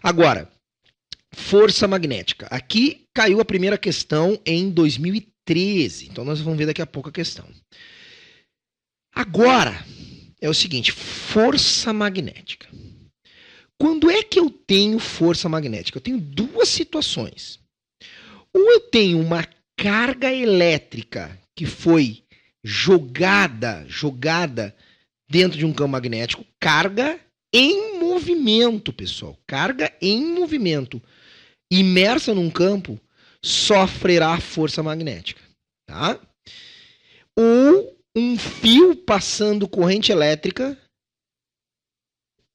Agora, força magnética. Aqui caiu a primeira questão em 2013. Então nós vamos ver daqui a pouco a questão. Agora, é o seguinte, força magnética. Quando é que eu tenho força magnética? Eu tenho duas situações. Ou eu tenho uma carga elétrica que foi jogada dentro de um campo magnético, carga em movimento, pessoal. Carga em movimento, imersa num campo, sofrerá força magnética. Tá? Ou um fio passando corrente elétrica,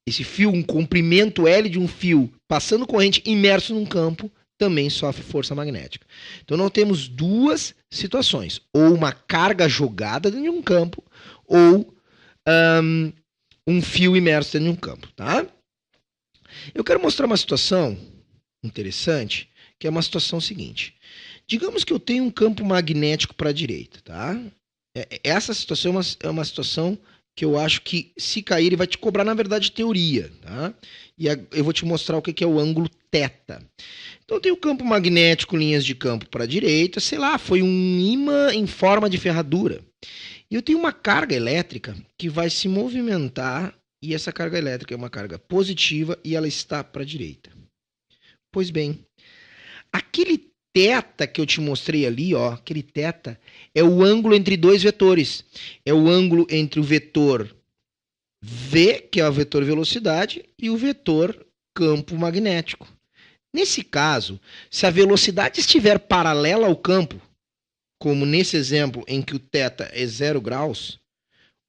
esse fio, um comprimento L de um fio passando corrente imerso num campo, também sofre força magnética. Então nós temos duas situações, ou uma carga jogada dentro de um campo, ou um fio imerso dentro de um campo. Tá? Eu quero mostrar uma situação interessante, que é uma situação seguinte. Digamos que eu tenho um campo magnético para a direita. Tá? Essa situação é uma situação que eu acho que, se cair, ele vai te cobrar, na verdade, teoria. Tá? E eu vou te mostrar o que é o ângulo θ. Então, eu tenho o campo magnético, linhas de campo para a direita, sei lá, foi um ímã em forma de ferradura. E eu tenho uma carga elétrica que vai se movimentar, e essa carga elétrica é uma carga positiva e ela está para a direita. Pois bem, aquele θ que eu te mostrei ali, ó, aquele θ, é o ângulo entre dois vetores. É o ângulo entre o vetor V, que é o vetor velocidade, e o vetor campo magnético. Nesse caso, se a velocidade estiver paralela ao campo, como nesse exemplo em que o θ é 0 graus,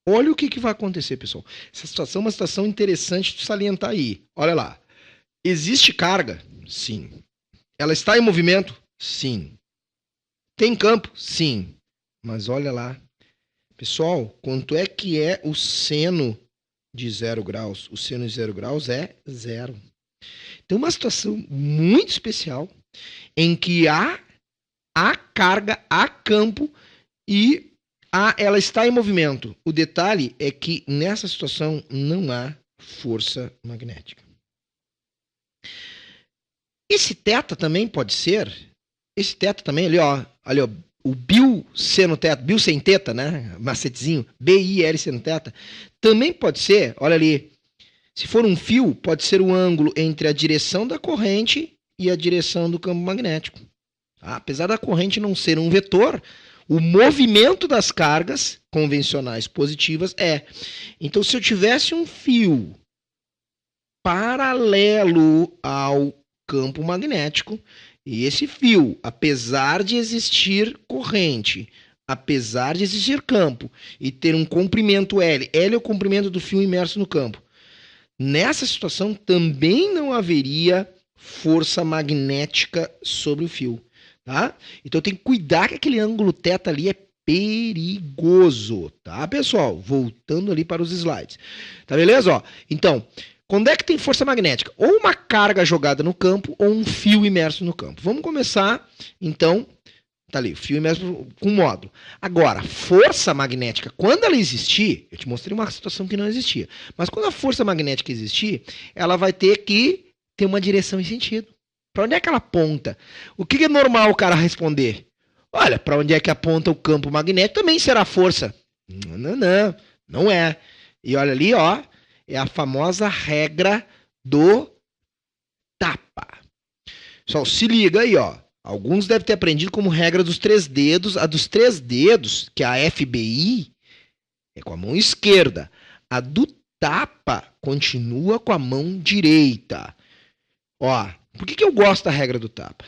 olha o que vai acontecer, pessoal. Essa situação é uma situação interessante de salientar aí. Olha lá. Existe carga? Sim. Ela está em movimento? Sim. Tem campo? Sim. Mas olha lá. Pessoal, quanto é que é o seno de 0 graus? O seno de 0 graus é 0. Então, uma situação muito especial em que há carga, há campo e ela está em movimento. O detalhe é que nessa situação não há força magnética. Esse θ também pode ser, esse θ também ali, ó, o Bill seno θ, Bill sem θ, né, macetezinho, BIL seno θ, também pode ser, olha ali, se for um fio, pode ser o ângulo entre a direção da corrente e a direção do campo magnético. Tá? Apesar da corrente não ser um vetor, o movimento das cargas convencionais positivas é. Então, se eu tivesse um fio paralelo ao campo magnético, e esse fio, apesar de existir corrente, apesar de existir campo, e ter um comprimento L é o comprimento do fio imerso no campo, nessa situação também não haveria força magnética sobre o fio. Tá? Então tem que cuidar que aquele ângulo θ ali é perigoso, tá, pessoal? Voltando ali para os slides. Tá beleza? Ó, então, quando é que tem força magnética? Ou uma carga jogada no campo ou um fio imerso no campo. Vamos começar, então, tá ali, fio imerso com módulo. Agora, força magnética, quando ela existir, eu te mostrei uma situação que não existia, mas quando a força magnética existir, ela vai ter que ter uma direção e sentido. Para onde é que ela aponta? O que é normal o cara responder? Olha, para onde é que aponta o campo magnético também será força. Não é. E olha ali, ó, é a famosa regra do tapa. Pessoal, se liga aí, ó. Alguns devem ter aprendido como regra dos 3 dedos. A dos 3 dedos, que é a FBI, é com a mão esquerda. A do tapa continua com a mão direita. Ó, por que eu gosto da regra do tapa?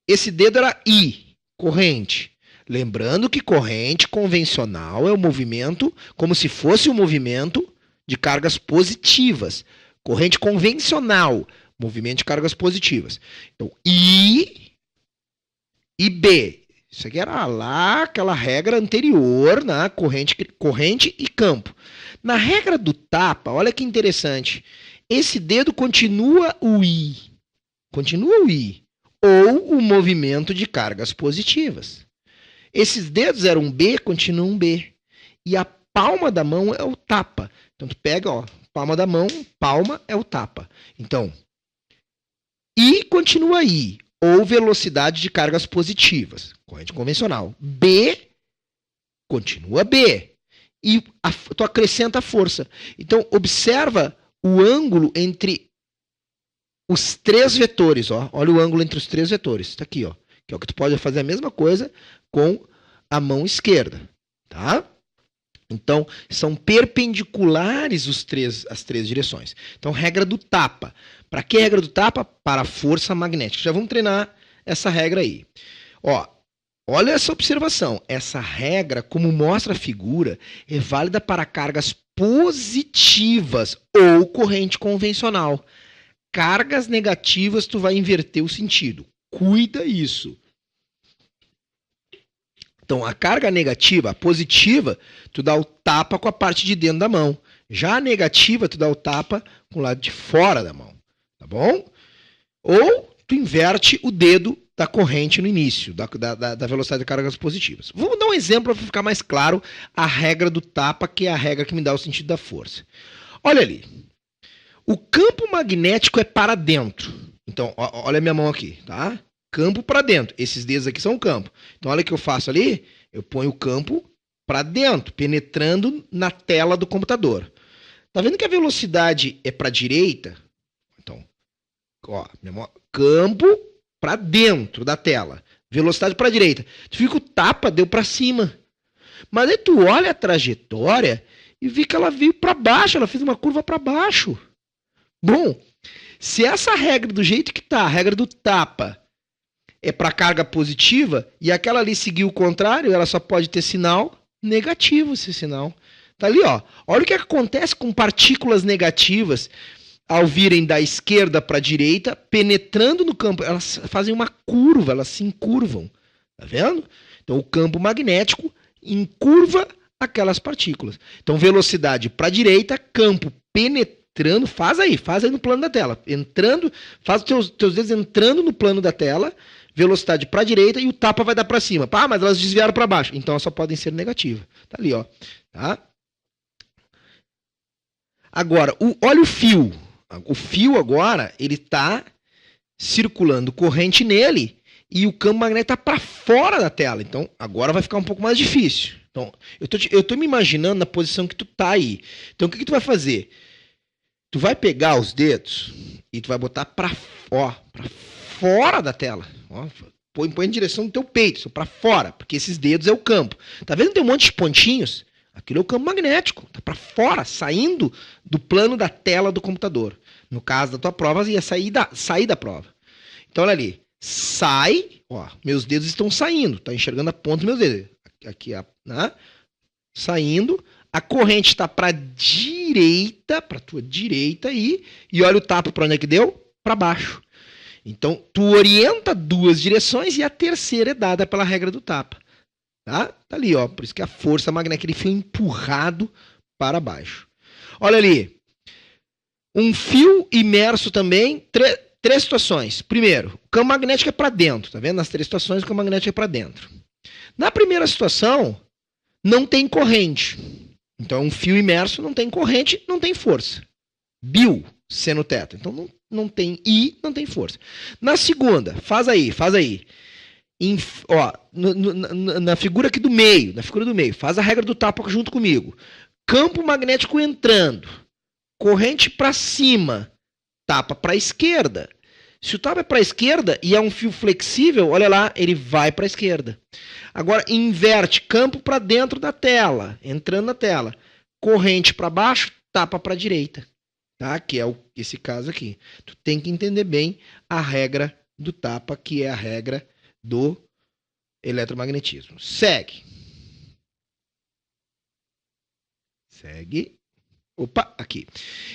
Esse dedo era I, corrente. Lembrando que corrente convencional é o movimento, como se fosse o movimento de cargas positivas. Corrente convencional, movimento de cargas positivas. Então, I e B. Isso aqui era lá aquela regra anterior, né? Corrente e campo. Na regra do tapa, olha que interessante. Esse dedo continua o I. Continua o I. Ou o movimento de cargas positivas. Esses dedos eram B, continuam B. E a palma da mão é o tapa. Então, tu pega, ó, palma da mão, palma é o tapa. Então, I continua I, ou velocidade de cargas positivas, corrente convencional. B continua B. E tu acrescenta a força. Então, observa o ângulo entre os três vetores. Ó. Olha o ângulo entre os três vetores. Está aqui, ó. Que é o que tu pode fazer a mesma coisa com a mão esquerda. Tá? Então, são perpendiculares as três direções. Então, regra do tapa. Para que regra do tapa? Para a força magnética. Já vamos treinar essa regra aí. Ó, olha essa observação. Essa regra, como mostra a figura, é válida para cargas positivas ou corrente convencional. Cargas negativas, tu vai inverter o sentido. Cuida isso. Então, a carga negativa, a positiva, tu dá o tapa com a parte de dentro da mão. Já a negativa, tu dá o tapa com o lado de fora da mão. Tá bom? Ou tu inverte o dedo da corrente no início, da velocidade de cargas positivas. Vamos dar um exemplo para ficar mais claro a regra do tapa, que é a regra que me dá o sentido da força. Olha ali. O campo magnético é para dentro. Então, olha a minha mão aqui, tá? Campo para dentro. Esses dedos aqui são o campo. Então, olha o que eu faço ali. Eu ponho o campo para dentro, penetrando na tela do computador. Tá vendo que a velocidade é para a direita? Então, ó, campo para dentro da tela. Velocidade para a direita. Tu fica o tapa, deu para cima. Mas aí tu olha a trajetória e vê que ela veio para baixo. Ela fez uma curva para baixo. Bom, se essa regra do jeito que tá, a regra do tapa, é para carga positiva, e aquela ali seguir o contrário, ela só pode ter sinal negativo, esse sinal. Tá ali, ó. Olha o que acontece com partículas negativas ao virem da esquerda para a direita, penetrando no campo. Elas fazem uma curva, elas se encurvam. Tá vendo? Então, o campo magnético encurva aquelas partículas. Então, velocidade para a direita, campo penetrando, faz aí no plano da tela. Entrando, faz os teus dedos entrando no plano da tela, velocidade para a direita e o tapa vai dar para cima. Ah, mas elas desviaram para baixo. Então, elas só podem ser negativas. Tá ali, ó. Tá? Agora, olha o fio. O fio agora, ele está circulando corrente nele e o campo magnético está para fora da tela. Então, agora vai ficar um pouco mais difícil. Então, eu tô me imaginando na posição que tu tá aí. Então, o que tu vai fazer? Tu vai pegar os dedos e tu vai botar para fora da tela. Ó, põe em direção do teu peito, para fora, porque esses dedos é o campo. Tá vendo? Tem um monte de pontinhos. Aquilo é o campo magnético. Tá para fora, saindo do plano da tela do computador. No caso da tua prova, ia sair da prova. Então, olha ali. Sai. Ó, meus dedos estão saindo. Tá enxergando a ponta dos meus dedos. Aqui, né? Saindo. A corrente está para direita, para tua direita aí. E olha o tapa para onde é que deu? Para baixo. Então, tu orienta duas direções e a terceira é dada pela regra do tapa. Tá? Tá ali, ó. Por isso que a força magnética ele foi empurrado para baixo. Olha ali. Um fio imerso também. Três situações. Primeiro, o campo magnético é para dentro. Tá vendo? Nas três situações, o campo magnético é para dentro. Na primeira situação, não tem corrente. Então, um fio imerso não tem corrente, não tem força. Bill, seno teta. Então, não tem I, não tem força. Na segunda, faz aí. Na figura aqui do meio, faz a regra do tapa junto comigo. Campo magnético entrando, corrente para cima, tapa para a esquerda. Se o tapa é para a esquerda e é um fio flexível, olha lá, ele vai para a esquerda. Agora, inverte, campo para dentro da tela, entrando na tela. Corrente para baixo, tapa para a direita. Tá? Que é esse caso aqui. Tu tem que entender bem a regra do tapa, que é a regra do eletromagnetismo. Segue. Opa, aqui.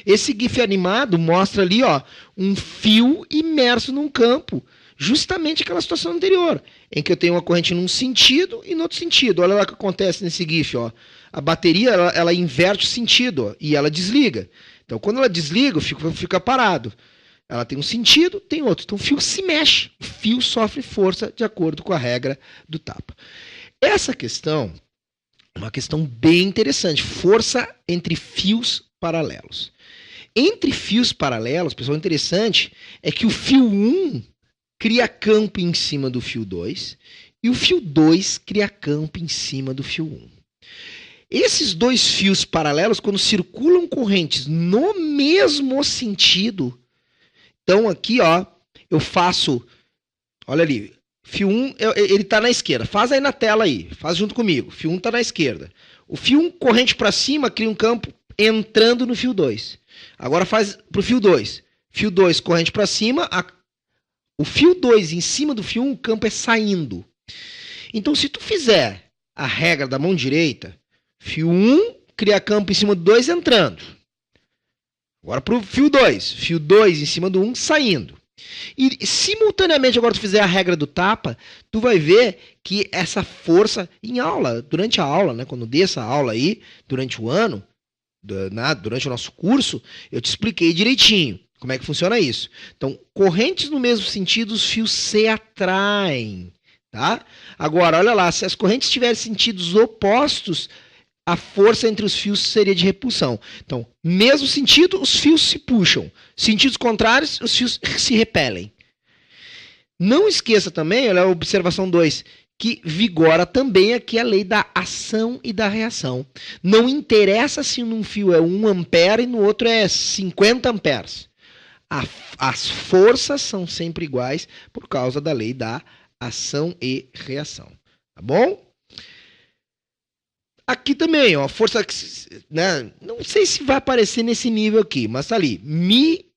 Esse GIF animado mostra ali, ó, um fio imerso num campo. Justamente aquela situação anterior, em que eu tenho uma corrente num sentido e no outro sentido. Olha lá o que acontece nesse GIF, ó. A bateria, ela inverte o sentido, ó, e ela desliga. Então, quando ela desliga, o fio fica parado. Ela tem um sentido, tem outro. Então, o fio se mexe. O fio sofre força de acordo com a regra do tapa. Essa questão é uma questão bem interessante. Força entre fios paralelos. Entre fios paralelos, pessoal, interessante é que o fio 1 cria campo em cima do fio 2 e o fio 2 cria campo em cima do fio 1. Esses dois fios paralelos, quando circulam correntes no mesmo sentido, então aqui, ó, eu faço, olha ali, fio 1, ele está na esquerda, faz aí na tela aí, faz junto comigo, fio 1 está na esquerda. O fio 1 corrente para cima cria um campo entrando no fio 2. Agora faz para o fio 2. Fio 2 corrente para cima, o fio 2 em cima do fio 1, o campo é saindo. Então, se tu fizer a regra da mão direita, fio 1 cria campo em cima do 2 entrando. Agora para o fio 2 em cima do 1 saindo. E simultaneamente, agora tu fizer a regra do tapa, tu vai ver que essa força em aula, durante a aula, né, quando dê essa aula aí, durante o ano, durante o nosso curso, eu te expliquei direitinho como é que funciona isso. Então, correntes no mesmo sentido, os fios se atraem, tá? Agora, olha lá, se as correntes tiverem sentidos opostos, a força entre os fios seria de repulsão. Então, mesmo sentido, os fios se puxam. Sentidos contrários, os fios se repelem. Não esqueça também, olha a observação 2, que vigora também aqui a lei da ação e da reação. Não interessa se num fio é 1 ampere e no outro é 50 amperes. As forças são sempre iguais por causa da lei da ação e reação. Tá bom? Aqui também, ó, força, né, não sei se vai aparecer nesse nível aqui, mas tá ali. Mi,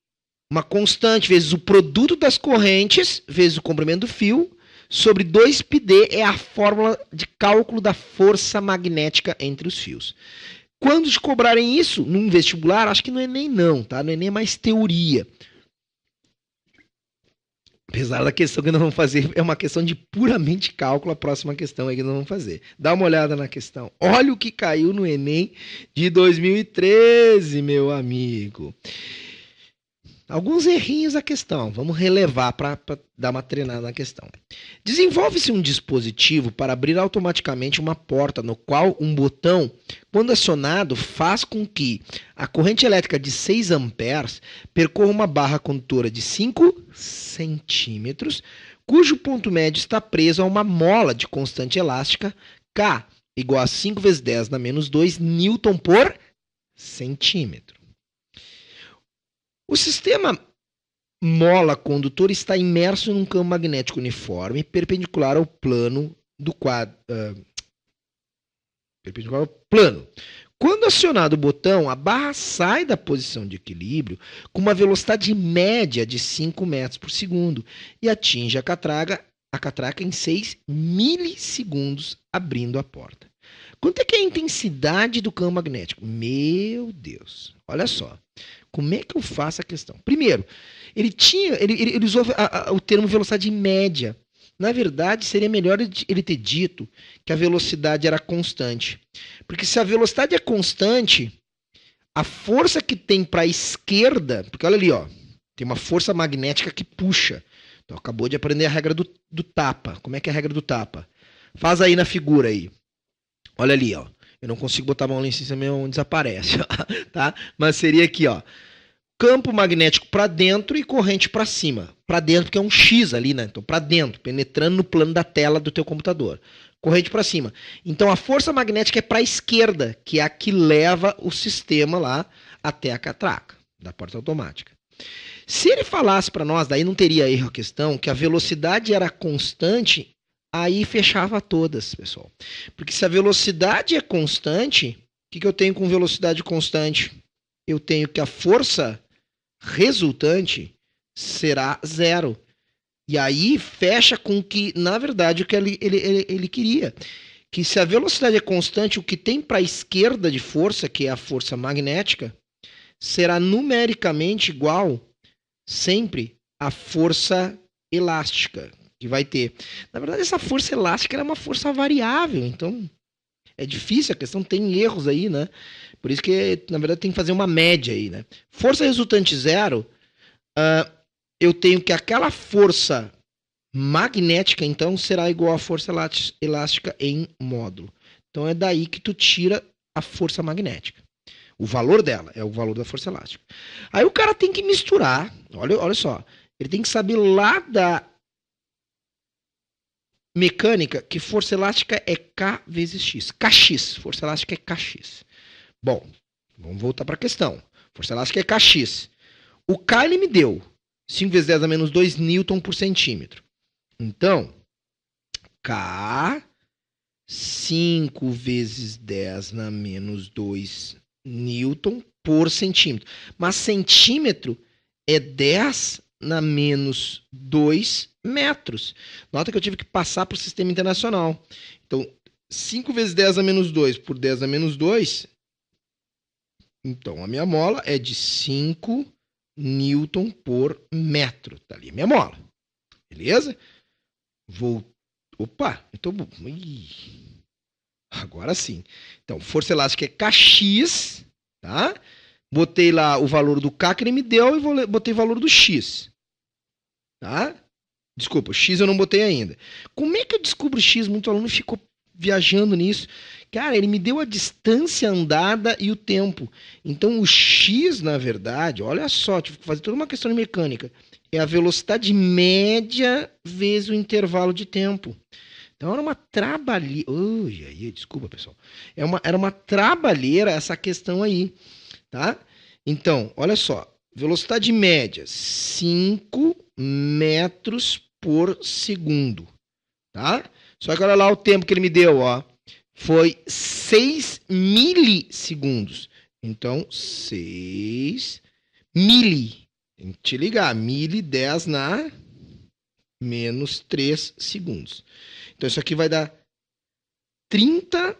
uma constante, vezes o produto das correntes, vezes o comprimento do fio, sobre 2πd é a fórmula de cálculo da força magnética entre os fios. Quando te cobrarem isso, num vestibular, acho que no Enem não, tá? No Enem é mais teoria. Apesar da questão que nós vamos fazer, é uma questão de puramente cálculo, a próxima questão aí que nós vamos fazer. Dá uma olhada na questão. Olha o que caiu no Enem de 2013, meu amigo. Alguns errinhos da questão, vamos relevar para dar uma treinada na questão. Desenvolve-se um dispositivo para abrir automaticamente uma porta no qual um botão, quando acionado, faz com que a corrente elétrica de 6 amperes percorra uma barra condutora de 5 centímetros, cujo ponto médio está preso a uma mola de constante elástica K igual a 5 vezes 10 na menos 2 newton por centímetro. O sistema mola condutor está imerso em um campo magnético uniforme perpendicular ao plano do quadro. Perpendicular ao plano. Quando acionado o botão, a barra sai da posição de equilíbrio com uma velocidade média de 5 metros por segundo e atinge a catraca em 6 milissegundos, abrindo a porta. Quanto é que é a intensidade do campo magnético? Meu Deus, olha só. Como é que eu faço a questão? Primeiro, ele usou o termo velocidade média. Na verdade, seria melhor ele ter dito que a velocidade era constante. Porque se a velocidade é constante, a força que tem para a esquerda... Porque olha ali, ó, tem uma força magnética que puxa. Então, acabou de aprender a regra do tapa. Como é que é a regra do tapa? Faz aí na figura aí. Olha ali, ó. Eu não consigo botar a mão lá em cima, meu desaparece, tá? Mas seria aqui, ó. Campo magnético para dentro e corrente para cima. Para dentro, porque é um X ali, né? Então, para dentro, penetrando no plano da tela do teu computador. Corrente para cima. Então, a força magnética é para a esquerda, que é a que leva o sistema lá até a catraca da porta automática. Se ele falasse para nós, daí não teria erro a questão, que a velocidade era constante, aí fechava todas, pessoal. Porque se a velocidade é constante, o que eu tenho com velocidade constante? Eu tenho que a força resultante será zero. E aí fecha com que, na verdade, o que ele queria. Que se a velocidade é constante, o que tem para a esquerda de força, que é a força magnética, será numericamente igual sempre à força elástica que vai ter. Na verdade, essa força elástica é uma força variável, então é difícil, a questão tem erros aí, né? Por isso que, na verdade, tem que fazer uma média aí, né? Força resultante zero, eu tenho que aquela força magnética, então, será igual à força elástica em módulo. Então, é daí que tu tira a força magnética. O valor dela é o valor da força elástica. Aí o cara tem que misturar, olha só, ele tem que saber lá da mecânica que força elástica é K vezes X. Kx, força elástica é Kx. Bom, vamos voltar para a questão. Força elástica é Kx. O K ele me deu 5 vezes 10 a menos 2 newton por centímetro. Então, K 5 vezes 10 na menos 2 newton por centímetro. Mas centímetro é 10 na menos 2 metros. Nota que eu tive que passar para o sistema internacional. Então, 5 vezes 10 a menos 2 por 10 a menos 2. Então, a minha mola é de 5 newton por metro. Tá ali a minha mola. Beleza? Opa, eu tô... Agora sim. Então, força elástica é Kx, tá? Botei lá o valor do K que ele me deu e botei o valor do X. Tá? Desculpa, o X eu não botei ainda. Como é que eu descubro o X? Muito aluno ficou viajando nisso. Cara, ele me deu a distância andada e o tempo. Então, o X, na verdade, olha só, tive que fazer toda uma questão de mecânica. É a velocidade média vezes o intervalo de tempo. Então, era uma trabalheira. Desculpa, pessoal. Era uma trabalheira essa questão aí. Tá? Então, olha só. Velocidade média, 5 metros por segundo. Tá? Só que olha lá o tempo que ele me deu, ó. Foi 6 milissegundos. Então, 6 mili. Tem que te ligar. Mili, 10 na menos 3 segundos. Então, isso aqui vai dar 30.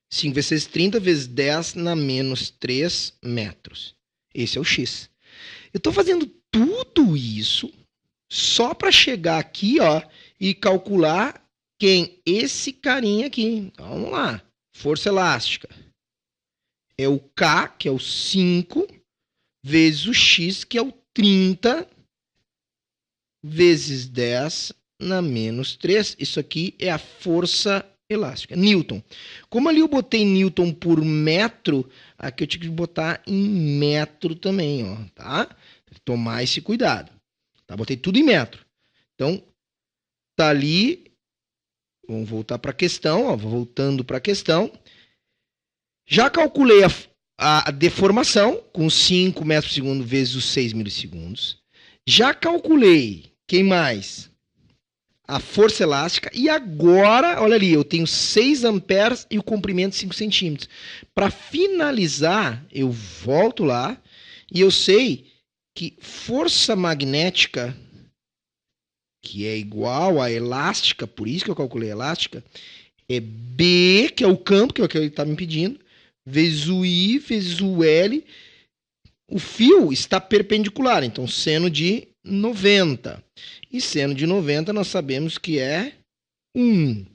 5 vezes 6, 30 vezes 10 na menos 3 metros. Esse é o X. Eu estou fazendo tudo isso só para chegar aqui, ó, e calcular quem? Esse carinha aqui. Então, vamos lá. Força elástica. É o K, que é o 5, vezes o X, que é o 30, vezes 10 na menos 3. Isso aqui é a força elástica. Newton. Como ali eu botei Newton por metro, aqui eu tive que botar em metro também, ó, tá? Tomar esse cuidado. Tá? Botei tudo em metro. Então, tá ali. Vamos voltar para a questão, ó, voltando para a questão. Já calculei a deformação com 5 metros por segundo vezes os 6 milissegundos. Já calculei, quem mais? A força elástica. E agora, olha ali, eu tenho 6 amperes e o comprimento 5 centímetros. Para finalizar, eu volto lá e eu sei que força magnética, que é igual a elástica, por isso que eu calculei a elástica, é B, que é o campo, que é o que ele está me pedindo, vezes o I, vezes o L. O fio está perpendicular, então seno de 90. E seno de 90 nós sabemos que é 1.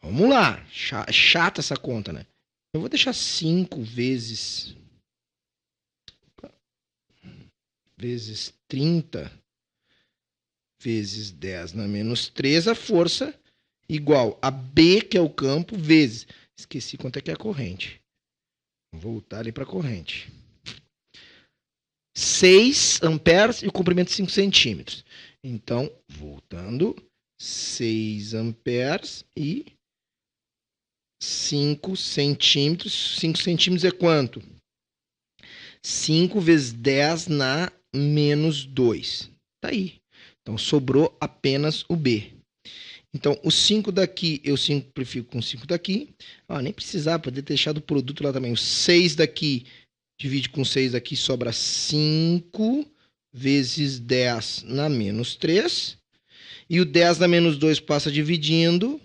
Vamos lá. Chata essa conta, né? Eu vou deixar 5 vezes 30 vezes 10 na menos 3, a força igual a B, que é o campo, vezes... Esqueci quanto é que é a corrente. Vou voltar ali para a corrente. 6 amperes e o comprimento 5 centímetros. Então, voltando, 6 amperes e 5 centímetros. 5 centímetros é quanto? 5 vezes 10 na menos 2. Tá aí. Então, sobrou apenas o B. Então, o 5 daqui, eu simplifico com 5 daqui. Nem precisava, poder ter deixado o produto lá também. O 6 daqui, divide com 6 daqui, sobra 5 vezes 10 na menos 3. E o 10 na menos 2 passa dividindo.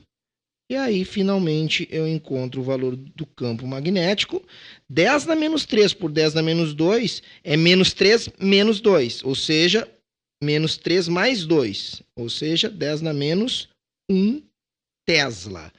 E aí, finalmente, eu encontro o valor do campo magnético. 10 na menos 3 por 10 na menos 2 é menos 3 menos 2. Ou seja, menos 3 mais 2. Ou seja, 10 na menos 1 Tesla.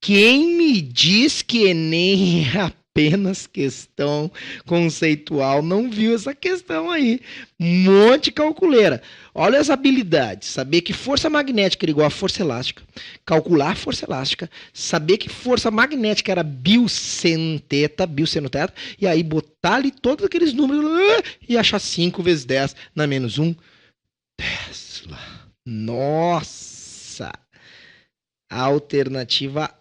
Quem me diz que Enem é a apenas questão conceitual não viu essa questão aí. Um monte de calculeira. Olha as habilidades. Saber que força magnética era igual a força elástica. Calcular a força elástica. Saber que força magnética era biocenteta. E aí botar ali todos aqueles números e achar 5 vezes 10 na menos 1. Tesla. Nossa! Alternativa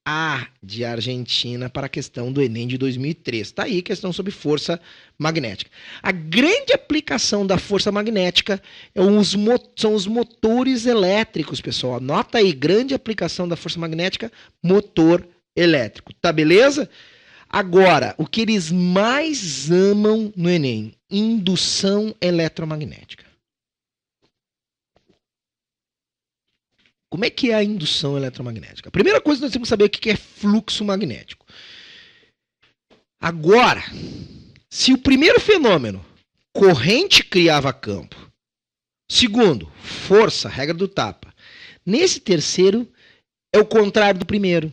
A de Argentina para a questão do Enem de 2003. Está aí a questão sobre força magnética. A grande aplicação da força magnética são os motores elétricos, pessoal. Anota aí, grande aplicação da força magnética, motor elétrico. Tá beleza? Agora, o que eles mais amam no Enem? Indução eletromagnética. Como é que é a indução eletromagnética? A primeira coisa que nós temos que saber é o que é fluxo magnético. Agora, se o primeiro fenômeno, corrente criava campo. Segundo, força, regra do tapa. Nesse terceiro, é o contrário do primeiro.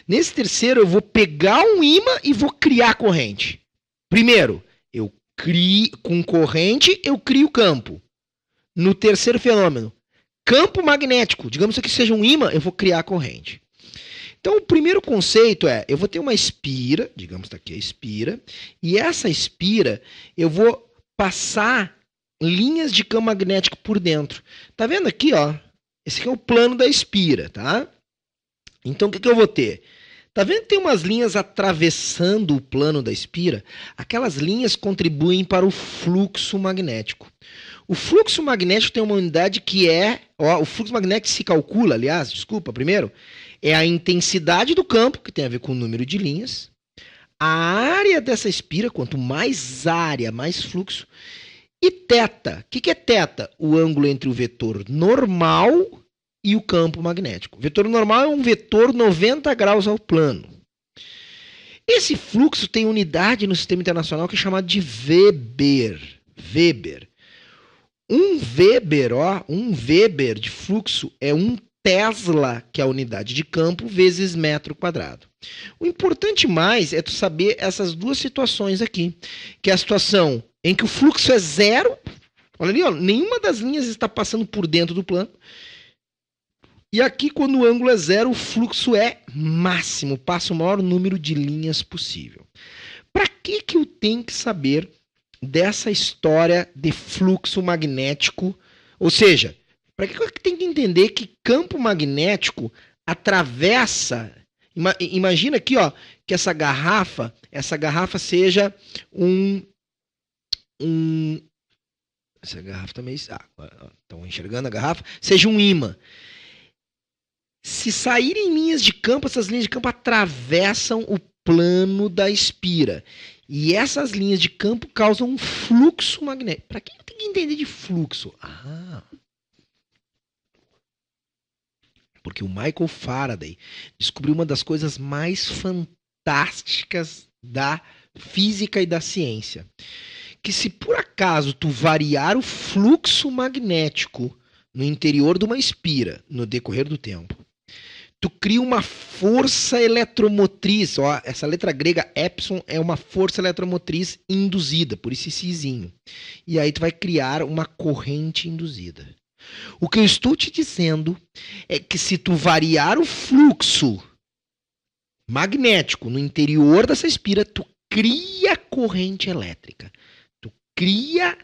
Nesse terceiro, eu vou pegar um ímã e vou criar corrente. Primeiro, eu crio com corrente, eu crio campo. No terceiro fenômeno, campo magnético, digamos que seja um ímã, eu vou criar corrente. Então, o primeiro conceito é, eu vou ter uma espira, digamos que aqui é a espira, e essa espira, eu vou passar linhas de campo magnético por dentro. Tá vendo aqui, ó? Esse aqui é o plano da espira, tá? Então, o que eu vou ter? Tá vendo que tem umas linhas atravessando o plano da espira? Aquelas linhas contribuem para o fluxo magnético. O fluxo magnético tem uma unidade que é... o fluxo magnético se calcula, aliás, primeiro, é a intensidade do campo, que tem a ver com o número de linhas, a área dessa espira, quanto mais área, mais fluxo, e θ. O que é θ? O ângulo entre o vetor normal e o campo magnético. O vetor normal é um vetor 90 graus ao plano. Esse fluxo tem unidade no sistema internacional que é chamada de Weber. Um Weber de fluxo é 1 Tesla, que é a unidade de campo, vezes metro quadrado. O importante mais é tu saber essas duas situações aqui, que é a situação em que o fluxo é zero, olha ali, ó, nenhuma das linhas está passando por dentro do plano, e aqui quando o ângulo é zero, o fluxo é máximo, passa o maior número de linhas possível. Para que eu tenho que saber dessa história de fluxo magnético? Ou seja, para que eu tenho que entender que campo magnético atravessa... Imagina aqui, ó, que essa garrafa seja essa garrafa também... estão enxergando a garrafa? Seja um ímã. Se saírem linhas de campo, essas linhas de campo atravessam o plano da espira. E essas linhas de campo causam um fluxo magnético. Para quem tem que entender de fluxo? Porque o Michael Faraday descobriu uma das coisas mais fantásticas da física e da ciência. Que se por acaso tu variar o fluxo magnético no interior de uma espira, no decorrer do tempo, tu cria uma força eletromotriz. Ó, essa letra grega epsilon é uma força eletromotriz induzida, por esse sizinho. E aí tu vai criar uma corrente induzida. O que eu estou te dizendo é que se tu variar o fluxo magnético no interior dessa espira, tu cria corrente elétrica. Tu cria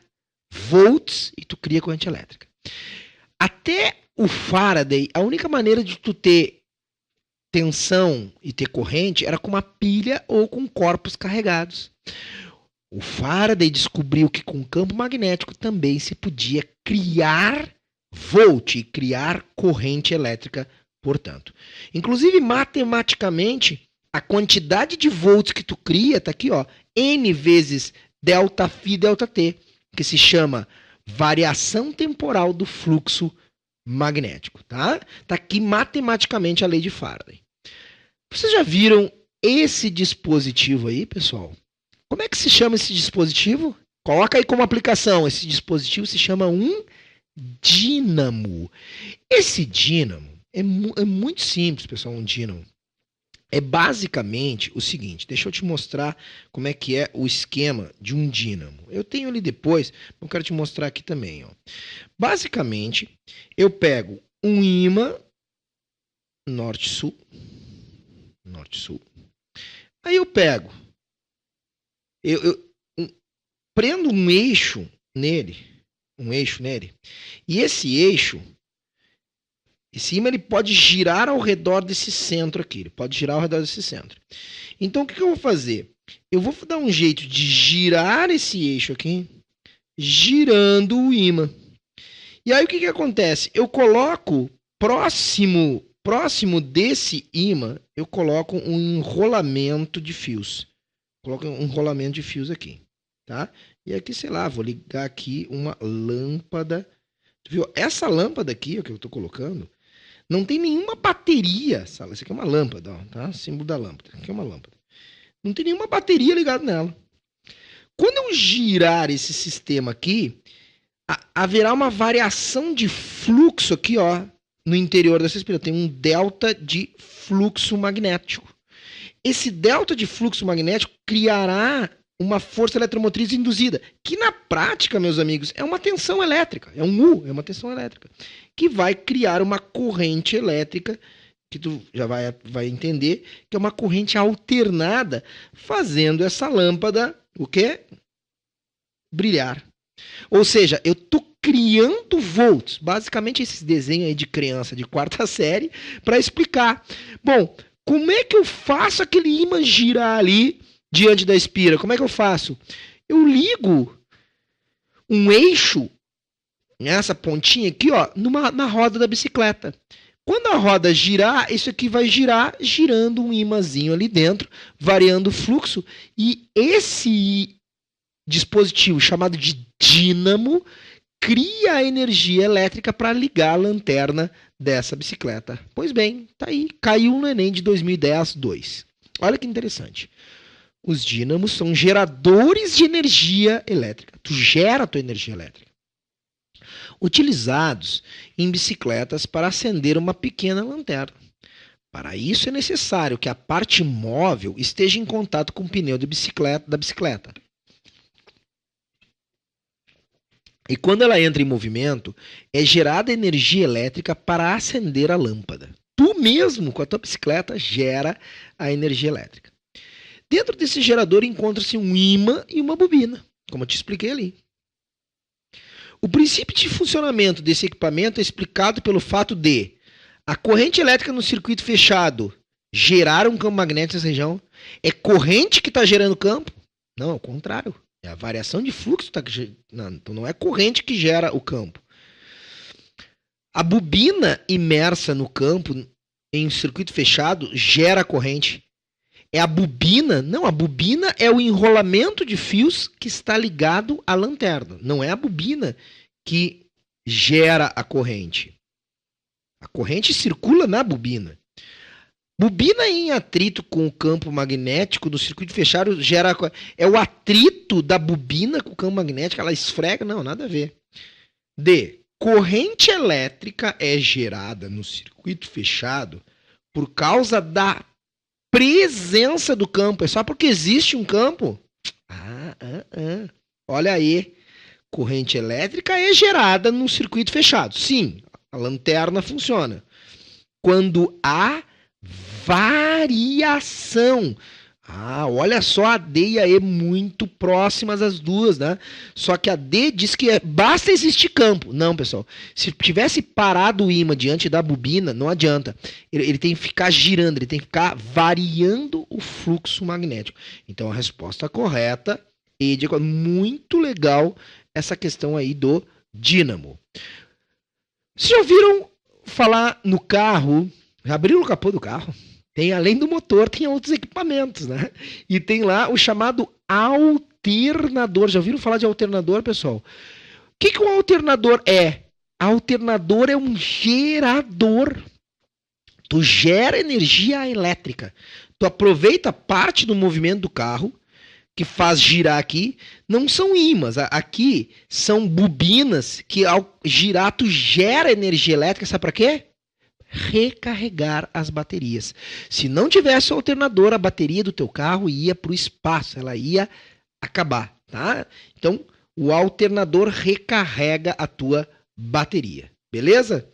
volts e tu cria corrente elétrica. Até o Faraday, a única maneira de tu ter tensão e ter corrente era com uma pilha ou com corpos carregados. O Faraday descobriu que com campo magnético também se podia criar volt e criar corrente elétrica, portanto. Inclusive, matematicamente, a quantidade de volts que tu cria está aqui, ó, N vezes delta φ delta T, que se chama variação temporal do fluxo magnético, tá? Tá aqui matematicamente a lei de Faraday. Vocês já viram esse dispositivo aí, pessoal? Como é que se chama esse dispositivo? Coloca aí como aplicação. Esse dispositivo se chama um dínamo. Esse dínamo é muito simples, pessoal, um dínamo. É basicamente o seguinte, deixa eu te mostrar como é que é o esquema de um dínamo. Eu tenho ali depois, eu quero te mostrar aqui também. Ó. Basicamente, eu pego um ímã norte-sul, norte-sul. Aí eu pego, prendo um eixo nele, e esse eixo, esse ímã ele pode girar ao redor desse centro aqui, Então o que eu vou fazer? Eu vou dar um jeito de girar esse eixo aqui, girando o ímã. E aí o que acontece? Eu coloco próximo desse ímã, eu coloco um enrolamento de fios. Coloco um enrolamento de fios aqui, tá? E aqui, sei lá, vou ligar aqui uma lâmpada. Viu? Essa lâmpada aqui, ó, que eu estou colocando, não tem nenhuma bateria. Sabe? Essa aqui é uma lâmpada, ó, tá? Símbolo da lâmpada. Aqui é uma lâmpada. Não tem nenhuma bateria ligada nela. Quando eu girar esse sistema aqui, haverá uma variação de fluxo aqui, ó, no interior dessa espira. Tem um delta de fluxo magnético. Esse delta de fluxo magnético criará uma força eletromotriz induzida, que na prática, meus amigos, é uma tensão elétrica, é uma tensão elétrica, que vai criar uma corrente elétrica, que tu já vai entender, que é uma corrente alternada, fazendo essa lâmpada, o quê? Brilhar. Ou seja, eu tô criando volts, basicamente esses desenhos aí de criança de quarta série, para explicar. Bom, como é que eu faço aquele ímã girar ali diante da espira? Como é que eu faço? Eu ligo um eixo, nessa pontinha aqui, ó, na roda da bicicleta. Quando a roda girar, isso aqui vai girar, girando um ímãzinho ali dentro, variando o fluxo, e esse dispositivo chamado de dínamo cria a energia elétrica para ligar a lanterna dessa bicicleta. Pois bem, tá aí, caiu no Enem de 2010-2. Olha que interessante. Os dínamos são geradores de energia elétrica. Tu gera a tua energia elétrica. Utilizados em bicicletas para acender uma pequena lanterna. Para isso é necessário que a parte móvel esteja em contato com o pneu da bicicleta. E quando ela entra em movimento, é gerada energia elétrica para acender a lâmpada. Tu mesmo, com a tua bicicleta, gera a energia elétrica. Dentro desse gerador encontra-se um ímã e uma bobina, como eu te expliquei ali. O princípio de funcionamento desse equipamento é explicado pelo fato de a corrente elétrica no circuito fechado gerar um campo magnético nessa região. É corrente que está gerando campo? Não, é o contrário. É a variação de fluxo. Então não é corrente que gera o campo. A bobina imersa no campo em um circuito fechado gera corrente. É a bobina? Não, a bobina é o enrolamento de fios que está ligado à lanterna. Não é a bobina que gera a corrente. A corrente circula na bobina. Bobina em atrito com o campo magnético do circuito fechado gera... É o atrito da bobina com o campo magnético, ela esfrega? Não, nada a ver. D. Corrente elétrica é gerada no circuito fechado por causa da presença do campo. É só porque existe um campo? Olha aí. Corrente elétrica é gerada no circuito fechado. Sim, a lanterna funciona. Quando há variação. Olha só, a D e a E muito próximas as duas, né? Só que a D diz que basta existir campo. Não, pessoal. Se tivesse parado o ímã diante da bobina, não adianta. Ele tem que ficar girando, ele tem que ficar variando o fluxo magnético. Então a resposta correta é muito legal essa questão aí do dínamo. Vocês já ouviram falar no carro? Já abriram o capô do carro? Tem, além do motor, tem outros equipamentos, né? E tem lá o chamado alternador. Já ouviram falar de alternador, pessoal? O que um alternador é? Alternador é um gerador. Tu gera energia elétrica. Tu aproveita parte do movimento do carro, que faz girar aqui. Não são ímãs. Aqui são bobinas que, ao girar, tu gera energia elétrica. Sabe para quê? recarregar as baterias. Se não tivesse o alternador, a bateria do teu carro ia para o espaço, ela ia acabar, tá? Então, o alternador recarrega a tua bateria, beleza?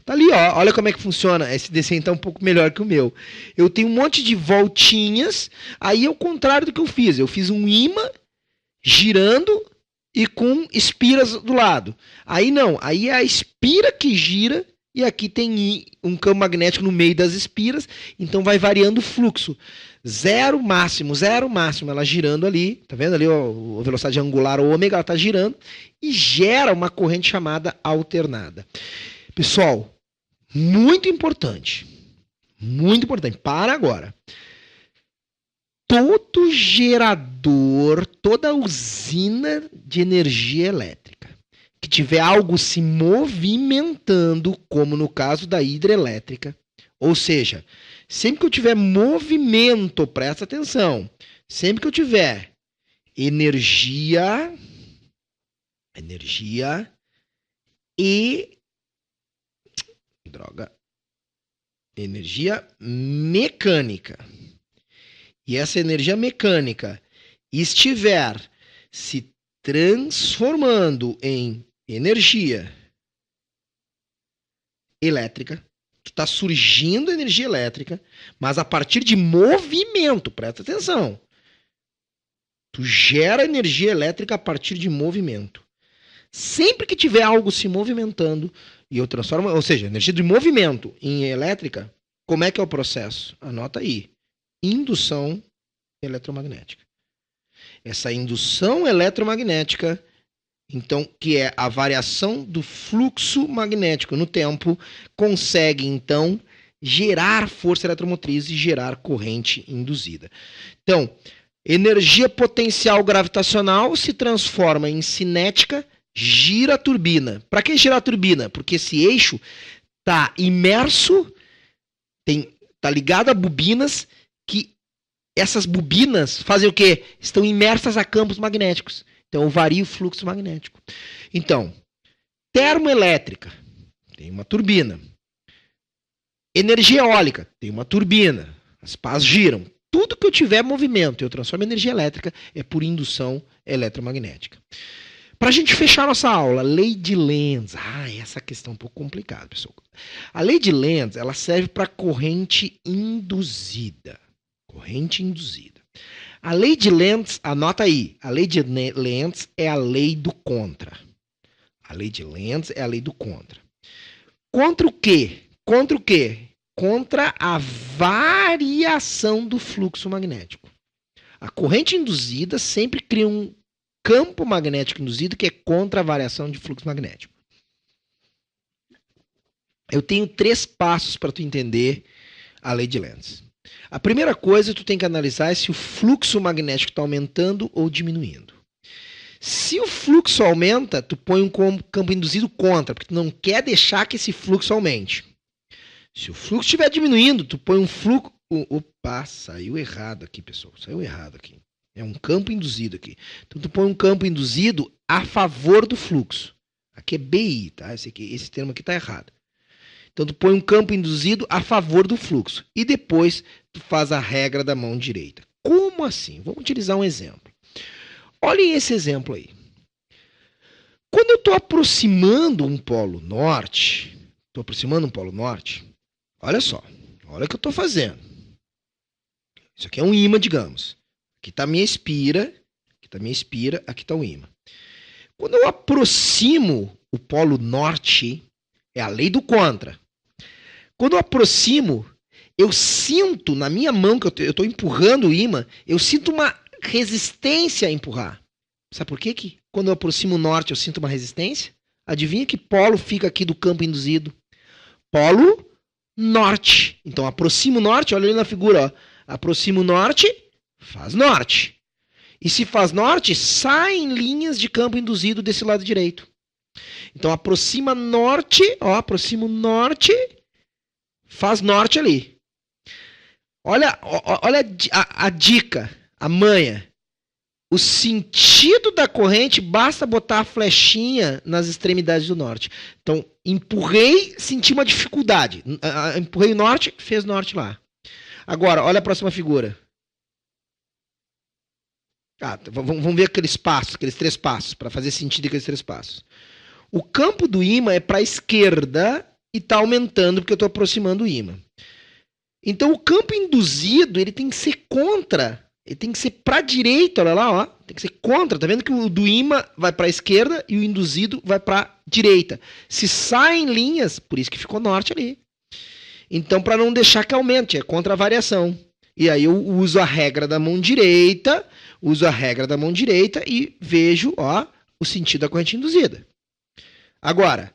Tá ali, ó, olha como é que funciona. Esse desenho tá um pouco melhor que o meu. Eu tenho um monte de voltinhas, aí é o contrário do que eu fiz. Eu fiz um ímã girando e com espiras do lado. Aí não, aí é a espira que gira e aqui tem um campo magnético no meio das espiras, então vai variando o fluxo. Zero máximo, ela girando ali, tá vendo ali a velocidade angular ômega, ela tá girando e gera uma corrente chamada alternada. Pessoal, muito importante, para agora. Todo gerador, toda usina de energia elétrica que tiver algo se movimentando, como no caso da hidrelétrica, ou seja, sempre que eu tiver movimento, presta atenção, sempre que eu tiver energia mecânica, e essa energia mecânica estiver se transformando em energia elétrica, está surgindo energia elétrica, mas a partir de movimento, presta atenção. Tu gera energia elétrica a partir de movimento. Sempre que tiver algo se movimentando e eu transformo, ou seja, energia de movimento em elétrica, como é que é o processo? Anota aí. Indução eletromagnética. Essa indução eletromagnética, então, que é a variação do fluxo magnético no tempo, consegue, então, gerar força eletromotriz e gerar corrente induzida. Então, energia potencial gravitacional se transforma em cinética, gira a turbina. Para que girar a turbina? Porque esse eixo está imerso, está ligado a bobinas, que essas bobinas fazem o quê? Estão imersas a campos magnéticos. Então, varia o fluxo magnético. Então, termoelétrica, tem uma turbina. Energia eólica, tem uma turbina. As pás giram. Tudo que eu tiver movimento, eu transformo em energia elétrica, é por indução eletromagnética. Para a gente fechar nossa aula, lei de Lenz. Essa questão é um pouco complicada, pessoal. A lei de Lenz, ela serve para corrente induzida. Corrente induzida. A lei de Lenz, anota aí, a lei de Lenz é a lei do contra. A lei de Lenz é a lei do contra. Contra o quê? Contra o quê? Contra a variação do fluxo magnético. A corrente induzida sempre cria um campo magnético induzido que é contra a variação de fluxo magnético. Eu tenho 3 passos para tu entender a lei de Lenz. A primeira coisa, tu tem que analisar é se o fluxo magnético está aumentando ou diminuindo. Se o fluxo aumenta, tu põe um campo induzido contra, porque tu não quer deixar que esse fluxo aumente. Se o fluxo estiver diminuindo, tu põe um fluxo... Opa, saiu errado aqui, pessoal. Saiu errado aqui. É um campo induzido aqui. Então tu põe um campo induzido a favor do fluxo. Aqui é BI, tá? Esse termo aqui está errado. Então, tu põe um campo induzido a favor do fluxo. E depois, tu faz a regra da mão direita. Como assim? Vamos utilizar um exemplo. Olhem esse exemplo aí. Quando eu estou aproximando um polo norte, olha só. Olha o que eu estou fazendo. Isso aqui é um ímã, digamos. Aqui está a minha espira, aqui está o ímã. Quando eu aproximo o polo norte, é a lei do contra. Quando eu aproximo, eu sinto na minha mão, que eu estou empurrando o ímã, eu sinto uma resistência a empurrar. Sabe por quê que quando eu aproximo o norte eu sinto uma resistência? Adivinha que polo fica aqui do campo induzido? Polo norte. Então aproximo o norte, olha ali na figura, ó. Aproximo o norte, faz norte. E se faz norte, saem linhas de campo induzido desse lado direito. Então aproxima norte, ó, aproximo norte, faz norte ali. Olha a dica, a manha. o sentido da corrente, basta botar a flechinha nas extremidades do norte. Então, empurrei, senti uma dificuldade. Empurrei o norte, fez norte lá. Agora, olha a próxima figura. Vamos ver aqueles passos, aqueles 3 passos, para fazer sentido aqueles 3 passos. O campo do ímã é para a esquerda e está aumentando porque eu estou aproximando o ímã. Então, o campo induzido, ele tem que ser contra. Ele tem que ser para a direita, olha lá, ó. Tem que ser contra. Tá vendo que o do ímã vai para a esquerda e o induzido vai para a direita. Se saem linhas, por isso que ficou norte ali. Então, para não deixar que aumente, é contra a variação. E aí eu uso a regra da mão direita, e vejo, ó, o sentido da corrente induzida. Agora,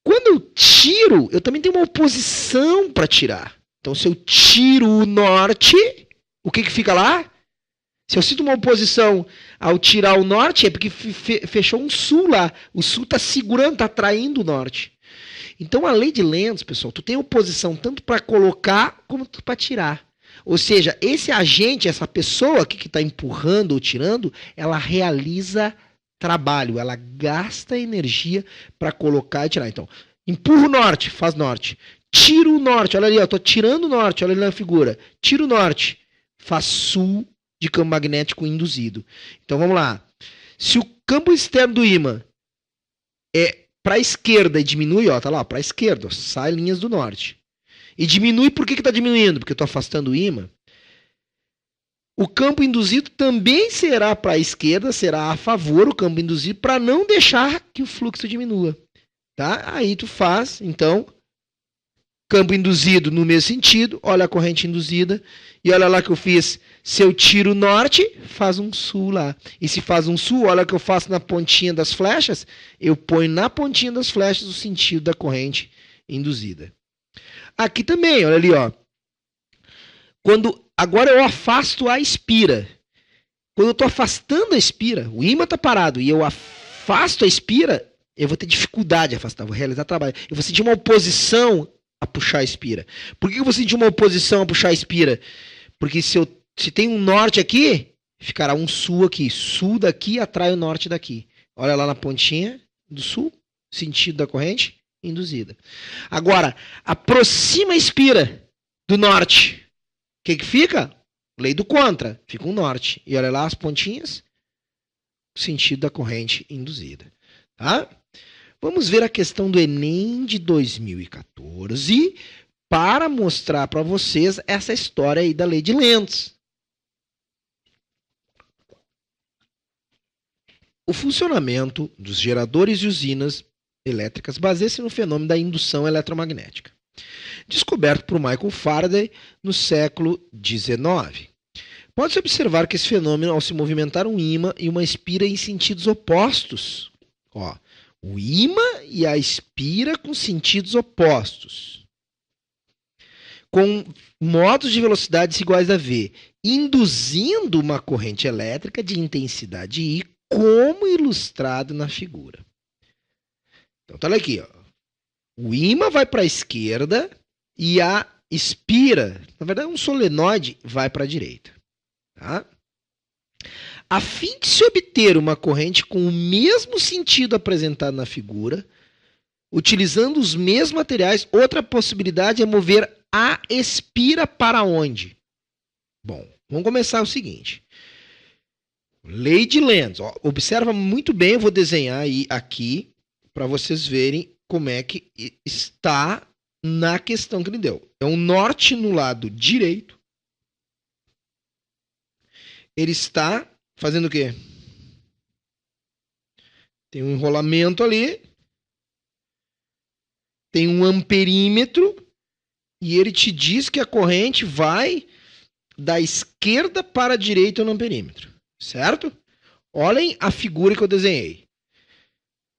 quando eu tiro, eu também tenho uma oposição para tirar. Então, se eu tiro o norte, o que fica lá? Se eu sinto uma oposição ao tirar o norte, é porque fechou um sul lá. O sul está segurando, está atraindo o norte. Então, a lei de Lenz, pessoal, tu tem oposição tanto para colocar como para tirar. Ou seja, esse agente, essa pessoa aqui que está empurrando ou tirando, ela realiza trabalho, ela gasta energia para colocar e tirar. Então, empurra o norte, faz norte. Tira o norte, olha ali, eu estou tirando o norte, olha ali na figura. Tira o norte, faz sul de campo magnético induzido. Então, vamos lá. Se o campo externo do ímã é para a esquerda e diminui, ó, tá lá, para a esquerda, ó, sai linhas do norte. E diminui, por que está diminuindo? Porque eu estou afastando o ímã. O campo induzido também será para a esquerda, será a favor o campo induzido, para não deixar que o fluxo diminua. Tá? Aí tu faz, então, campo induzido no mesmo sentido, olha a corrente induzida, e olha lá que eu fiz, se eu tiro o norte, faz um sul lá. E se faz um sul, olha o que eu faço na pontinha das flechas, eu ponho na pontinha das flechas o sentido da corrente induzida. Aqui também, olha ali, ó. Agora eu afasto a espira. Quando eu estou afastando a espira, o ímã está parado e eu afasto a espira, eu vou ter dificuldade de afastar, vou realizar trabalho. Eu vou sentir uma oposição a puxar a espira. Por que eu vou sentir uma oposição a puxar a espira? Porque se tem um norte aqui, ficará um sul aqui. Sul daqui atrai o norte daqui. Olha lá na pontinha do sul, sentido da corrente induzida. Agora, aproxima a espira do norte. O que fica? Lei do contra. Fica um norte. E olha lá as pontinhas. Sentido da corrente induzida. Tá? Vamos ver a questão do Enem de 2014 para mostrar para vocês essa história aí da lei de Lenz. O funcionamento dos geradores e usinas elétricas baseia-se no fenômeno da indução eletromagnética, descoberto por Michael Faraday no século XIX. Pode-se observar que esse fenômeno, ao se movimentar um ímã e uma espira em sentidos opostos, ó, o ímã e a espira com sentidos opostos, com modos de velocidades iguais a V, induzindo uma corrente elétrica de intensidade I, como ilustrado na figura. Então, tá aqui, ó. O ímã vai para a esquerda e a espira, na verdade, um solenoide, vai para a direita. Tá? A fim de se obter uma corrente com o mesmo sentido apresentado na figura, utilizando os mesmos materiais, outra possibilidade é mover a espira para onde? Bom, vamos começar o seguinte. Lei de Lenz. Ó, observa muito bem, eu vou desenhar aí aqui para vocês verem como é que está na questão que ele deu. É um norte no lado direito. Ele está fazendo o quê? Tem um enrolamento ali. Tem um amperímetro. E ele te diz que a corrente vai da esquerda para a direita no amperímetro. Certo? Olhem a figura que eu desenhei.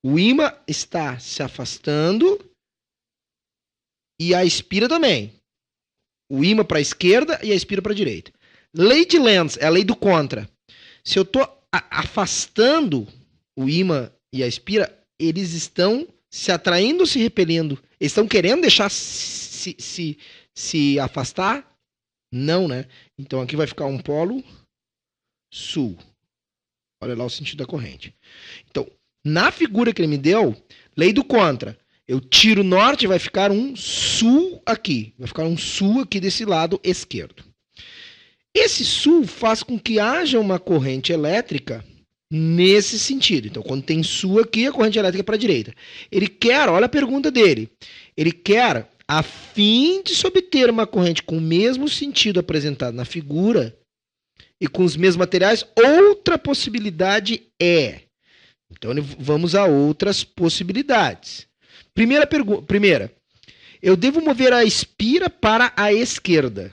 O ímã está se afastando e a espira também. O ímã para a esquerda e a espira para a direita. Lei de Lenz é a lei do contra. Se eu estou afastando o ímã e a espira, eles estão se atraindo ou se repelindo? Eles estão querendo deixar se afastar? Não, né? Então aqui vai ficar um polo sul. Olha lá o sentido da corrente. Então, na figura que ele me deu, lei do contra. Eu tiro o norte, vai ficar um sul aqui. Vai ficar um sul aqui desse lado esquerdo. Esse sul faz com que haja uma corrente elétrica nesse sentido. Então, quando tem sul aqui, a corrente elétrica é para a direita. Ele quer, olha a pergunta dele, ele quer, a fim de se obter uma corrente com o mesmo sentido apresentado na figura e com os mesmos materiais, outra possibilidade é. Então, vamos a outras possibilidades. Primeira, eu devo mover a espira para a esquerda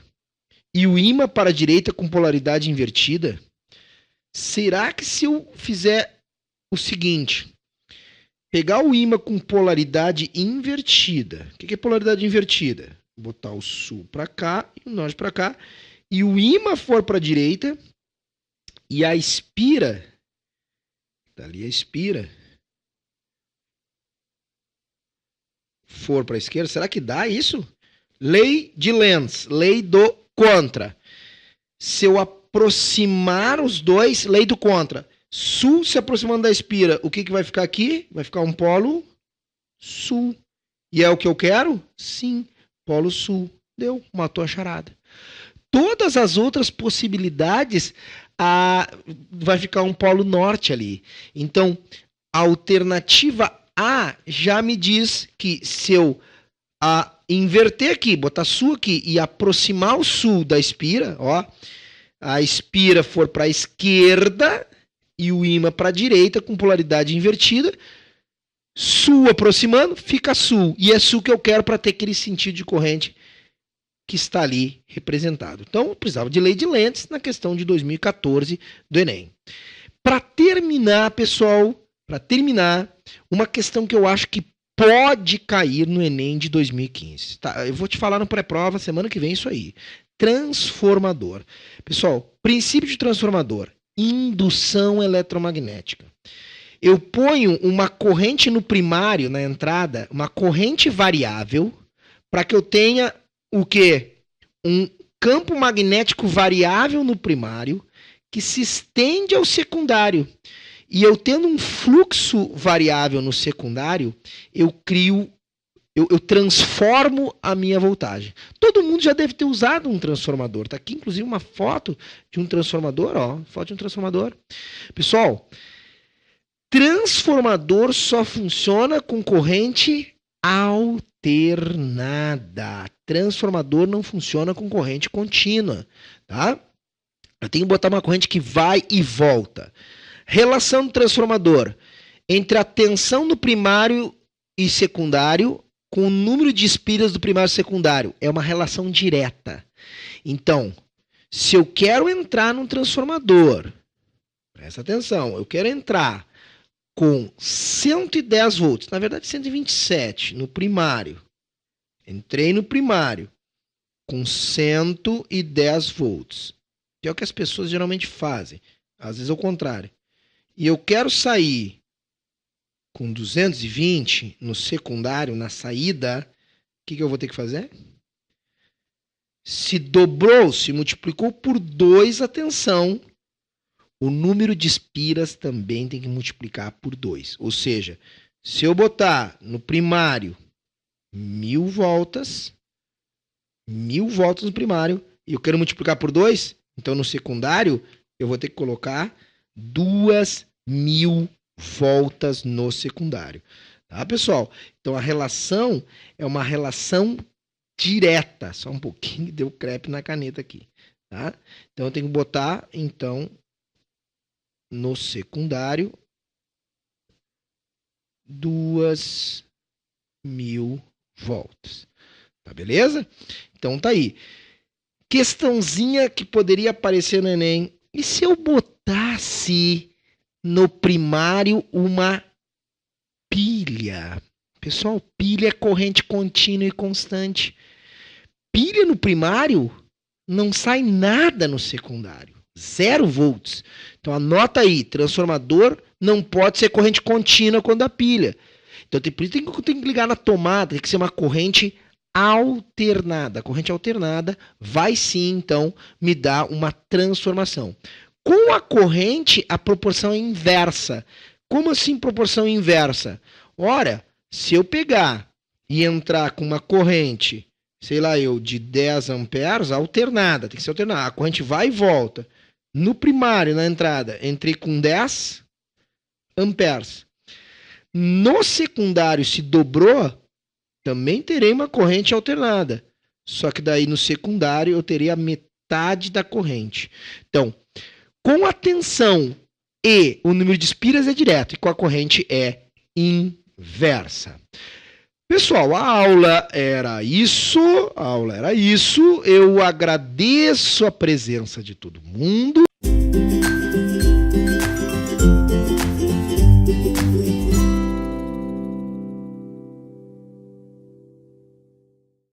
e o ímã para a direita com polaridade invertida? Será que se eu fizer o seguinte, pegar o ímã com polaridade invertida, o que é polaridade invertida? Botar o sul para cá e o norte para cá, e o ímã for para a direita e a espira, dali a espira, for para a esquerda, será que dá isso? Lei de Lenz, lei do contra. Se eu aproximar os dois, lei do contra. Sul se aproximando da espira, o que vai ficar aqui? Vai ficar um polo sul. E é o que eu quero? Sim, polo sul. Deu, matou a charada. Todas as outras possibilidades, vai ficar um polo norte ali. Então, a alternativa A já me diz que se eu inverter aqui, botar sul aqui e aproximar o sul da espira, ó, a espira for para a esquerda e o ímã para a direita com polaridade invertida, sul aproximando, fica sul. E é sul que eu quero para ter aquele sentido de corrente que está ali representado. Então, eu precisava de lei de Lenz na questão de 2014 do Enem. Para terminar, pessoal, uma questão que eu acho que pode cair no Enem de 2015. Tá? Eu vou te falar no pré-prova semana que vem isso aí. Transformador. Pessoal, princípio de transformador. Indução eletromagnética. Eu ponho uma corrente no primário, na entrada, uma corrente variável, para que eu tenha o quê? Um campo magnético variável no primário, que se estende ao secundário. E eu tendo um fluxo variável no secundário, eu transformo a minha voltagem. Todo mundo já deve ter usado um transformador. Está aqui, inclusive, uma foto de um transformador. Ó, foto de um transformador. Pessoal, transformador só funciona com corrente alternada. Transformador não funciona com corrente contínua. Tá? Eu tenho que botar uma corrente que vai e volta. Relação do transformador entre a tensão do primário e secundário com o número de espiras do primário e secundário. É uma relação direta. Então, se eu quero entrar num transformador, presta atenção, eu quero entrar com 110 volts, na verdade 127 no primário. Entrei no primário com 110 volts. Que é o que as pessoas geralmente fazem. Às vezes é o contrário. E eu quero sair com 220 no secundário, na saída, o que eu vou ter que fazer? Se dobrou, se multiplicou por 2 a tensão, o número de espiras também tem que multiplicar por 2. Ou seja, se eu botar no primário 1000 voltas no primário, e eu quero multiplicar por 2, então no secundário eu vou ter que colocar 2000 voltas no secundário. Tá, pessoal? Então a relação é uma relação direta. Só um pouquinho, deu crepe na caneta aqui. Tá? Então eu tenho que botar, então, no secundário 2000 voltas. Tá, beleza? Então tá aí. Questãozinha que poderia aparecer no Enem. E se eu botasse no primário uma pilha? Pessoal, pilha é corrente contínua e constante. Pilha no primário não sai nada no secundário. 0 volts. Então anota aí, transformador não pode ser corrente contínua quando a pilha. Então por isso tem que ligar na tomada, tem que ser uma corrente alternada. A corrente alternada vai sim, então, me dar uma transformação. Com a corrente, a proporção é inversa. Como assim proporção inversa? Ora, se eu pegar e entrar com uma corrente, sei lá eu, de 10 amperes, alternada, tem que ser alternada, a corrente vai e volta. No primário, na entrada, entrei com 10 amperes. No secundário, se dobrou, também terei uma corrente alternada. Só que daí no secundário eu terei a metade da corrente. Então, com a tensão e o número de espiras é direto, e com a corrente é inversa. Pessoal, a aula era isso. Eu agradeço a presença de todo mundo.